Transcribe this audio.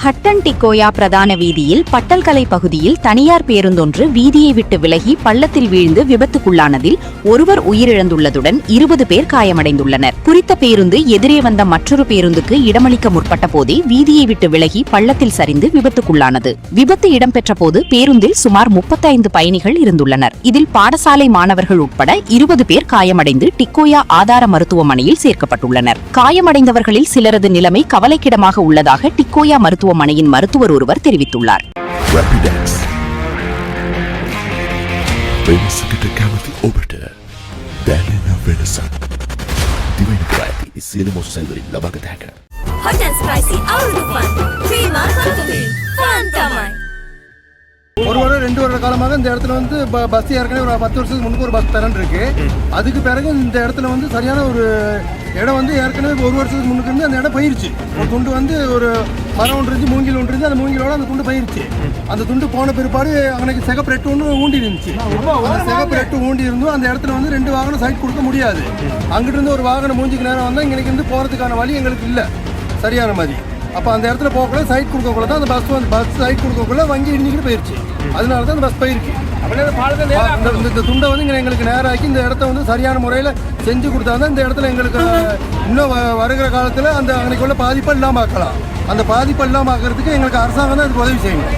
ஹட்டன் டிக்கோயா பிரதான வீதியில் பட்டல்கலை பகுதியில் தனியார் பேருந்தொன்று வீதியை விட்டு விலகி பள்ளத்தில் வீழ்ந்து விபத்துக்குள்ளானதில் ஒருவர் உயிரிழந்துள்ளதுடன் 20 பேர் காயமடைந்துள்ளனர். குறித்த பேருந்து எதிரே வந்த மற்றொரு பேருந்துக்கு இடமளிக்க முற்பட்ட போதே வீதியை விட்டு விலகி பள்ளத்தில் சரிந்து விபத்துக்குள்ளானது. விபத்து இடம்பெற்ற போது பேருந்தில் சுமார் 35 பயணிகள் இருந்துள்ளனர். இதில் பாடசாலை மாணவர்கள் உட்பட 20 பேர் காயமடைந்து டிக்கோயா ஆதார மருத்துவமனையில் சேர்க்கப்பட்டுள்ளனர். காயமடைந்தவர்களில் சிலரது நிலைமை கவலைக்கிடமாக உள்ளதாக டிக்கோயா மருத்துவமனையின் மருத்துவர் ஒருவர் தெரிவித்துள்ளார். ஒரு வருடம் 2 வருட காலமாக இந்த இடத்துல வந்து பஸ் ஏற்கனவே ஒரு 10 வருஷத்துக்கு முன்பு ஒரு பஸ் தரன் இருக்கு. அதுக்கு பிறகு இந்த இடத்துல வந்து சரியான ஒரு இடம் வந்து ஏற்கனவே 1 வருஷத்துக்கு முன்னுக்கு இருந்து அந்த இடம் பயிற்சி ஒரு துண்டு வந்து ஒரு மரம் ஒன்று இருந்து மூங்கில் ஒன்று இருந்து அந்த மூங்கிலோட அந்த துண்டு பயிற்சி அந்த துண்டு போன பிற்பாடு அன்னைக்கு சிகப்பு ரெட்டு ஒன்று ஊண்டி இருந்துச்சு. அந்த சிகப்பு ரெட்டு ஊண்டி இருந்தும் அந்த இடத்துல வந்து 2 வாகனம் சைட் கொடுக்க முடியாது. அங்கிட்டு இருந்து ஒரு வாகனம் மூஞ்சிக்கு நேரம் வந்தால் இங்கே இருந்து போகிறதுக்கான வழி எங்களுக்கு இல்லை சரியான மாதிரி. அப்போ அந்த இடத்துல போகக்குள்ள சைட் கொடுக்கக்குள்ள தான் அந்த பஸ் சைட் கொடுக்கக்குள்ள வங்கி இடிஞ்சிக்கிட்டு போயிடுச்சு. அதனால தான் அந்த பஸ் போயிருக்கு. இந்த துண்டை வந்து இங்கே எங்களுக்கு நேராக்கி இந்த இடத்த வந்து சரியான முறையில் செஞ்சு கொடுத்தா தான் இந்த இடத்துல எங்களுக்கு இன்னும் வருகிற காலத்தில் அந்த அன்னைக்குள்ள பாதிப்பை இல்லாமல் ஆக்கலாம். அந்த பாதிப்பை இல்லாமல் ஆக்கிறதுக்கு எங்களுக்கு அரசாங்கம் தான் இதுக்கு உதவி செய்யணும்.